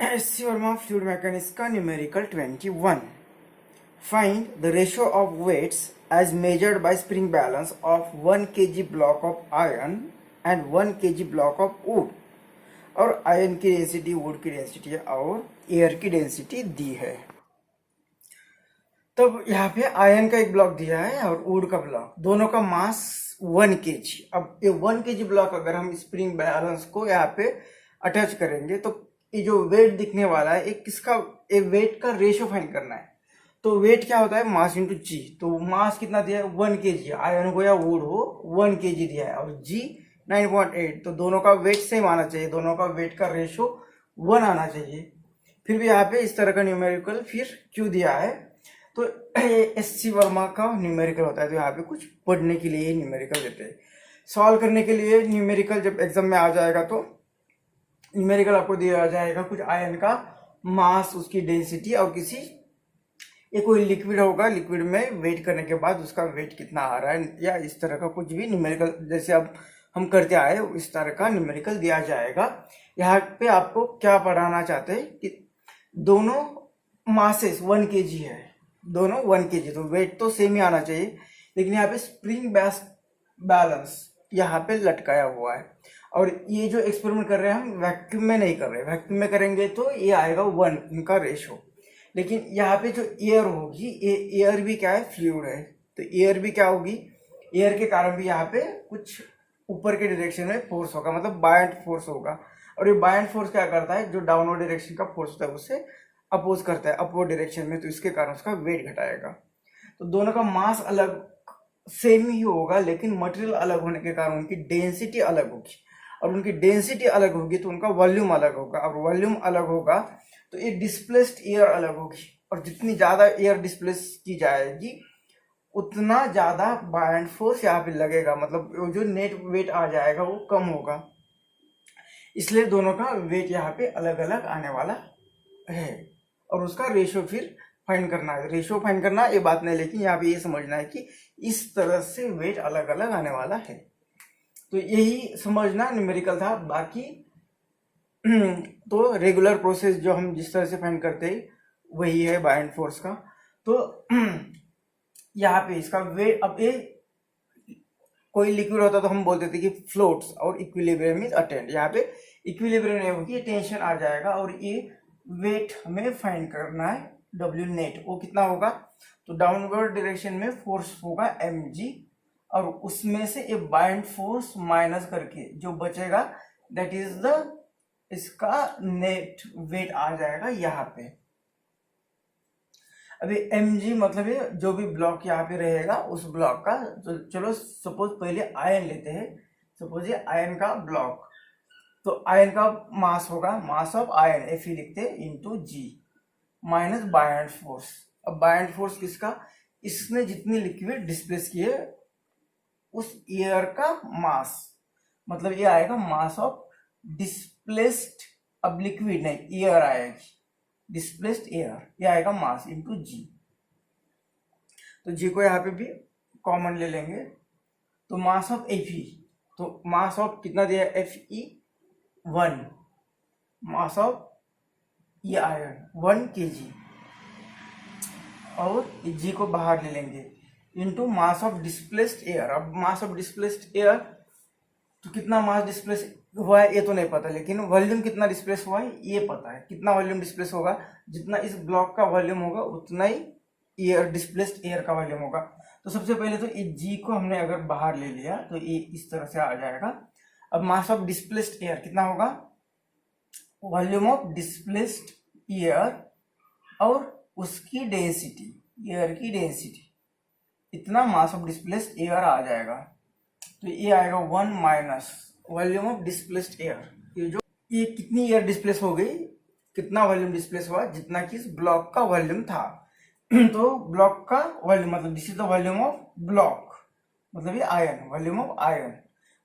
SC Verma fluid mechanics का numerical 21. Find the ratio of weights as measured by spring balance of 1 kg block of iron and 1 kg block of wood. और ion की density, would की density और air की density दी है। तब यहाँ पे आयन का एक ब्लॉक दिया है और वुड का ब्लॉक, दोनों का मास 1 kg। अब ये 1 kg ब्लॉक अगर हम स्प्रिंग बैलेंस को यहाँ पे अटैच करेंगे तो ये जो वेट दिखने वाला है, एक किसका, ये वेट का रेशियो फाइंड करना है। तो वेट क्या होता है, मास इंटू जी। तो मास कितना दिया है, 1 kg, आयन हो या वुड हो 1 kg दिया है, और जी 9.8। तो दोनों का वेट सेम आना चाहिए, दोनों का वेट का रेशियो 1 आना चाहिए। फिर भी यहाँ पे इस तरह का न्यूमेरिकल फिर क्यों दिया है, तो SC वर्मा का न्यूमेरिकल होता है। तो यहाँ पे कुछ पढ़ने के लिए न्यूमेरिकल देते हैं, सॉल्व करने के लिए न्यूमेरिकल जब एग्जाम में आ जाएगा तो न्यूमेरिकल आपको दिया जाएगा कुछ आयन का मास, उसकी डेंसिटी, और किसी ये कोई लिक्विड होगा, लिक्विड में वेट करने के बाद उसका वेट कितना आ रहा है, या इस तरह का कुछ भी न्यूमेरिकल जैसे अब हम करते आए इस तरह का न्यूमेरिकल दिया जाएगा। यहाँ पे आपको क्या पढ़ाना चाहते हैं कि दोनों मासेस 1 kg है, दोनों 1 kg, तो वेट तो सेम ही आना चाहिए। लेकिन यहाँ पे स्प्रिंग बैलेंस यहाँ पे लटकाया हुआ है, और ये जो एक्सपेरिमेंट कर रहे हैं हम वैक्यूम में नहीं कर रहे। वैक्यूम में करेंगे तो ये आएगा 1 इनका रेशो। लेकिन यहाँ पे जो एयर होगी, ये एयर भी क्या है, फ्लूइड है, तो एयर भी क्या होगी, एयर के कारण भी यहाँ पे कुछ ऊपर के डायरेक्शन में फोर्स होगा, मतलब बायंट फोर्स होगा। और ये बायंट फोर्स क्या करता है, जो डाउनवर्ड डायरेक्शन का फोर्स होता है उससे अपोज करता है अपवर्ड डायरेक्शन में, तो इसके कारण उसका वेट घटाएगा। तो दोनों का मास अलग सेम ही होगा, लेकिन मटेरियल अलग होने के कारण उनकी डेंसिटी अलग होगी, और उनकी डेंसिटी अलग होगी तो उनका वॉल्यूम अलग होगा, और वॉल्यूम अलग होगा तो ये डिस्प्लेस्ड एयर अलग होगी। और जितनी ज़्यादा एयर डिस्प्लेस की जाएगी उतना ज़्यादा बायंट फोर्स यहाँ पे लगेगा, मतलब जो नेट वेट आ जाएगा वो कम होगा। इसलिए दोनों का वेट यहाँ पे अलग अलग आने वाला है, और उसका रेशियो फिर फाइंड करना है। रेशियो फाइंड करना ये बात नहीं, लेकिन यहाँ पे ये समझना है कि इस तरह से वेट अलग अलग आने वाला है। तो यही समझना न्यूमेरिकल था। बाकी तो रेगुलर प्रोसेस जो हम जिस तरह से फाइंड करते हैं वही है बायंट फोर्स का। तो यहाँ पे इसका वेट, अब ये कोई लिक्विड होता तो हम बोलते थे कि फ्लोट्स और इक्विलिब्रियम इज अटेंड। यहाँ पे इक्विलिब्रियम नहीं होगी, टेंशन आ जाएगा, और ये वेट हमें फाइंड करना है W नेट, वो कितना होगा, तो डाउनवर्ड डायरेक्शन में फोर्स होगा mg, और उसमें से ये बाइंड फोर्स माइनस करके जो बचेगा दैट इज द इसका नेट वेट आ जाएगा यहाँ पे। अभी mg मतलब ये जो भी ब्लॉक यहाँ पे रहेगा उस ब्लॉक का, तो चलो सपोज पहले आयन लेते हैं। सपोज ये आयन का ब्लॉक, तो आयन का मास होगा, मास ऑफ आयन Fe लिखते हैं इंटू जी माइनस बायंट फोर्स। अब बायंट फोर्स किसका, इसने जितनी लिक्विड डिस्प्लेस की है उस एयर का मास, मतलब ये आएगा मास ऑफ डिस्प्लेस्ड, अब लिक्विड नहीं एयर आएगी, डिस्प्लेस्ड एयर, ये आएगा मास इंटू जी। तो जी को यहाँ पे भी कॉमन ले लेंगे, तो मास ऑफ Fe, तो मास ऑफ कितना दिया है Fe 1, मास ऑफ ये आयरन 1 kg, और जी को बाहर ले लेंगे into mass of displaced air. अब मास ऑफ डिस्प्लेस्ड एयर, तो कितना मास डिस्प्लेस हुआ है ये तो नहीं पता, लेकिन वॉल्यूम कितना डिस्प्लेस हुआ है ये पता है। कितना वॉल्यूम डिस्प्लेस होगा, जितना इस ब्लॉक का वॉल्यूम होगा उतना ही एयर डिस्प्लेस्ड एयर का वॉल्यूम होगा। तो सबसे पहले तो ये जी को हमने अगर बाहर ले लिया तो ये इस तरह से आ जाएगा। अब मास ऑफ डिस्प्लेस्ड एयर कितना होगा, वॉल्यूम ऑफ डिस्प्लेस्ड एयर और उसकी डेंसिटी, एयर की डेंसिटी, इतना मास ऑफ डिस्प्लेस्ड एयर आ जाएगा। तो ये आएगा 1 minus volume of displaced air. ये कितनी एयर डिस्प्लेस हो गई, कितना वॉल्यूम डिस्प्लेस हुआ, जितना कि इस ब्लॉक का वॉल्यूम था। तो ब्लॉक का वॉल्यूम मतलब this is the volume of block, मतलब ये आयन, वॉल्यूम ऑफ आयन,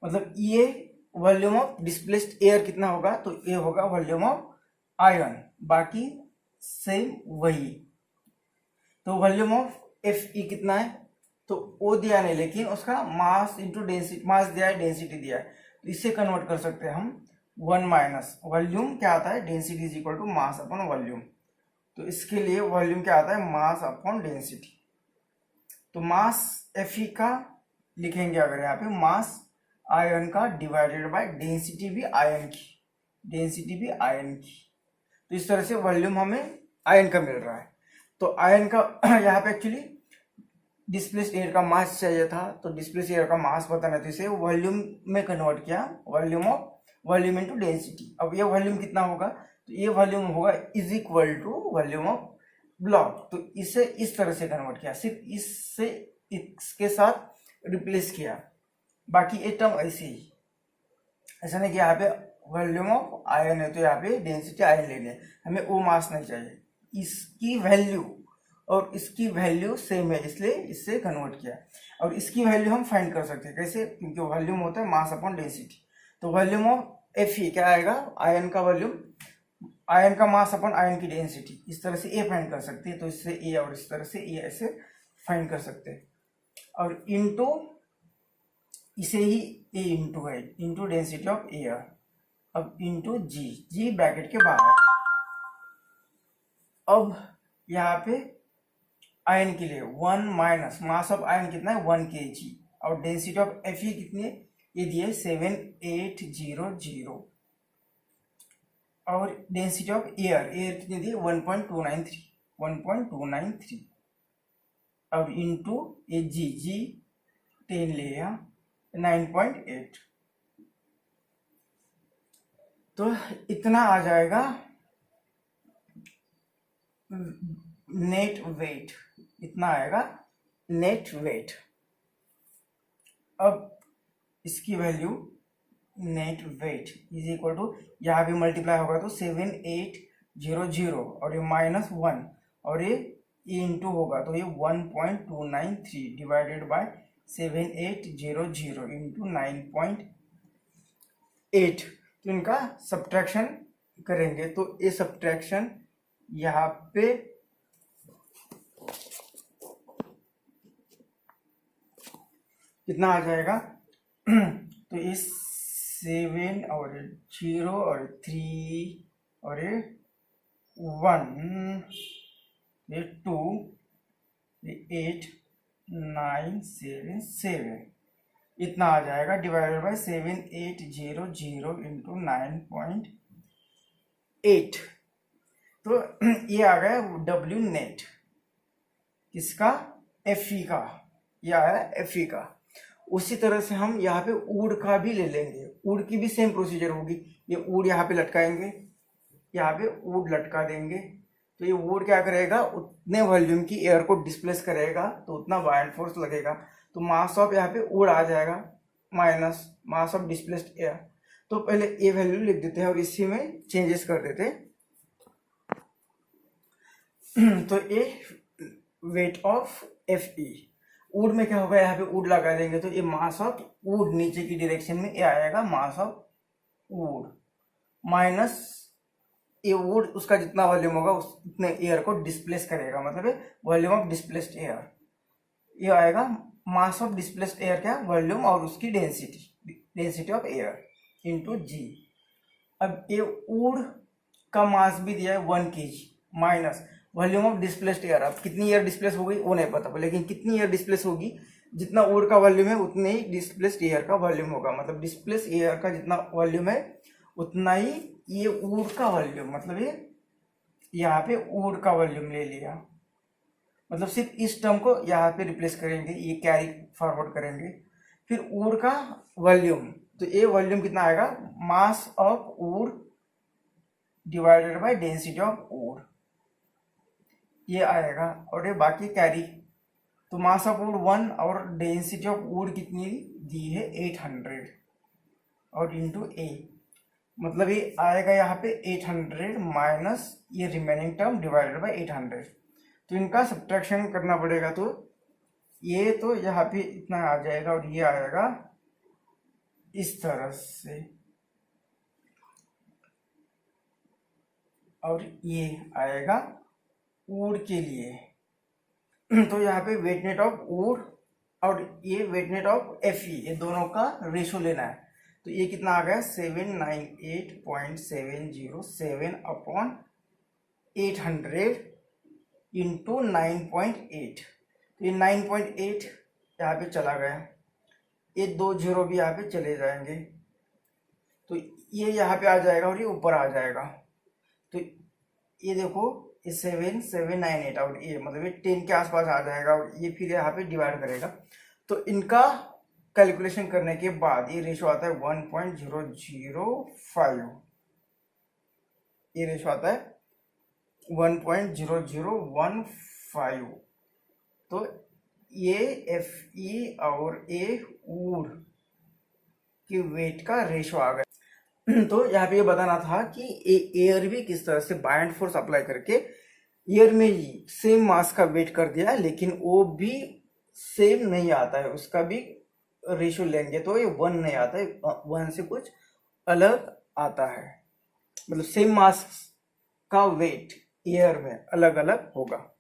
मतलब ये वॉल्यूम ऑफ डिस्प्लेस्ड एयर कितना होगा, तो ये होगा वॉल्यूम ऑफ आयन, बाकी सेम वही। तो वॉल्यूम ऑफ Fe कितना है, तो वो दिया नहीं, लेकिन उसका मास इंटू डेंसिटी, मास दिया है डेंसिटी दिया है, तो इससे कन्वर्ट कर सकते हैं हम। 1 माइनस वॉल्यूम क्या आता है, density is equal to mass upon volume. तो इसके लिए वॉल्यूम क्या आता है, मास अपॉन डेंसिटी। तो मास Fe का लिखेंगे अगर यहाँ पे मास आयन का डिवाइडेड बाय डेंसिटी भी आयन की, डेंसिटी भी आयन की। तो इस तरह से वॉल्यूम हमें आयन का मिल रहा है। तो आयन का यहाँ पे एक्चुअली डिस्प्लेस्ड एयर का मास चाहिए था, तो डिस्प्लेस्ड एयर का मास पता नहीं, तो इसे वॉल्यूम में कन्वर्ट किया, वॉल्यूम इनटू डेंसिटी। अब ये वॉल्यूम कितना होगा, तो ये वॉल्यूम होगा is equal to volume of block. तो इसे इस तरह से कन्वर्ट किया, सिर्फ इससे इसके साथ रिप्लेस किया, बाकी ये टर्म ऐसे ही। ऐसा नहीं कि यहाँ पे वॉल्यूम ऑफ आयन है तो यहाँ पे डेंसिटी आयन लेनी है, हमें वो मास नहीं चाहिए। इसकी वैल्यू और इसकी वैल्यू सेम है, इसलिए इससे कन्वर्ट किया। और इसकी वैल्यू हम फाइंड कर सकते हैं कैसे, क्योंकि वॉल्यूम होता है मास अपॉन डेंसिटी। तो वॉल्यूम ऑफ Fe क्या आएगा, आयन का वॉल्यूम, आयन का मास अपॉन आयन की डेंसिटी। इस तरह से ए फाइंड कर सकते हैं, तो इससे ए और इस तरह से ए ऐसे फाइंड कर सकते हैं। और इंटू इसे ही ए इंटू है, इंटू डेंसिटी ऑफ एयर। अब इंटू जी, जी ब्रैकेट के बाहर। अब यहाँ पे आयन के लिए 1 माइनस मास ऑफ आयन कितना है 1 kg, और डेंसिटी ऑफ Fe कितनी है, ये दिए 7800, और डेंसिटी ऑफ एयर, एयर कितनी दी 1.293, और इंटू ये जी, जी 10 लिया 9.8। तो इतना आ जाएगा नेट वेट, इतना आएगा नेट वेट। अब इसकी value net weight is equal to, यहाँ भी मल्टीप्लाई होगा तो 7800, और ये -1, और ये इंटू होगा तो ये 1.293 डिवाइडेड बाय 7800 इंटू 9.8। तो इनका सब्ट्रैक्शन करेंगे, तो ये सब्ट्रैक्शन यहाँ पे कितना आ जाएगा, तो इस 7 और 0 और 3 और 1, ये 2, ये 8, 9, 7, 7, इतना आ जाएगा डिवाइडेड बाय 7800 इंटू 9.8। तो ये आ गया W नेट, किसका, Fe का, ये आया Fe का। उसी तरह से हम यहाँ पे ऊड का भी ले लेंगे, ऊड की भी सेम प्रोसीजर होगी। ये ऊड यहाँ पे लटकाएंगे, यहाँ पे ऊड लटका देंगे, तो ये ऊड क्या करेगा, उतने वॉल्यूम की एयर को डिस्प्लेस करेगा, तो उतना बायन फोर्स लगेगा। तो मास ऑफ यहाँ पे ऊड आ जाएगा minus mass of displaced air. तो पहले ये वैल्यू लिख देते हैं और इसी में चेंजेस कर देते हैं। तो ये वेट ऑफ Fe, वुड में क्या होगा, यहाँ पे वुड लगा देंगे तो ये मास ऑफ वुड नीचे की डायरेक्शन में ये आएगा मास ऑफ वुड, माइनस ये वुड उसका जितना वॉल्यूम होगा उतने एयर को डिस्प्लेस करेगा, मतलब वॉल्यूम ऑफ डिस्प्लेस्ड एयर। ये आएगा मास ऑफ डिस्प्लेस्ड एयर क्या, वॉल्यूम और उसकी डेंसिटी ऑफ एयर इंटू जी। अब ये वुड का मास भी दिया है 1 kg minus volume of displaced air. अब कितनी एयर डिस्प्लेस हो गई वो नहीं पता, लेकिन कितनी एयर डिस्प्लेस होगी, जितना वुड का वॉल्यूम है उतने ही डिस्प्लेस्ड एयर का वॉल्यूम होगा। मतलब डिस्प्लेस एयर का जितना वॉल्यूम है उतना ही ये वुड का वॉल्यूम, मतलब ये यहाँ पे वुड का वॉल्यूम ले लिया। मतलब सिर्फ इस टर्म को यहाँ पे रिप्लेस करेंगे, ये कैरी फॉरवर्ड करेंगे। फिर वुड का वॉल्यूम, तो ये वॉल्यूम कितना आएगा, mass of would divided by density of would, ये आएगा। और ये बाकी कैरी, तो मास ऑफ वुड 1 और डेंसिटी ऑफ वुड कितनी दी है 800, और इंटू ए, मतलब ये आएगा यहाँ पे 800 माइनस ये रिमेनिंग टर्म डिवाइडेड बाय 800। तो इनका सब्ट्रैक्शन करना पड़ेगा, तो ये तो यहाँ पे इतना आ जाएगा और ये आएगा इस तरह से, और ये आएगा वुड के लिए। तो यहाँ पे वेट नेट ऑफ वुड और ये वेट नेट ऑफ Fe, ये दोनों का रेशो लेना है। तो ये कितना आ गया 798.707 अपॉन 800 इंटू 9.8। तो ये 9.8 यहाँ पे चला गया, ये 2 जीरो भी यहाँ पे चले जाएंगे, तो ये यहाँ पे आ जाएगा और ये ऊपर आ जाएगा। तो ये देखो ये 7798 और ये मतलब ये 10 के आसपास आ जाएगा और ये फिर यहाँ पे डिवाइड करेगा। तो इनका कैलकुलेशन करने के बाद ये रेशो आता है 1.005, ये रेशो आता है 1.0015। तो ये Fe और A वुड की वेट का रेशो आ गया। तो यहाँ पे ये बताना था कि एयर भी किस तरह से बायंड फोर्स अप्लाई करके एयर में सेम मास का वेट कर दिया, लेकिन वो भी सेम नहीं आता है, उसका भी रेशो लेंगे तो ये 1 नहीं आता है, 1 से कुछ अलग आता है, मतलब सेम मास का वेट एयर में अलग अलग होगा।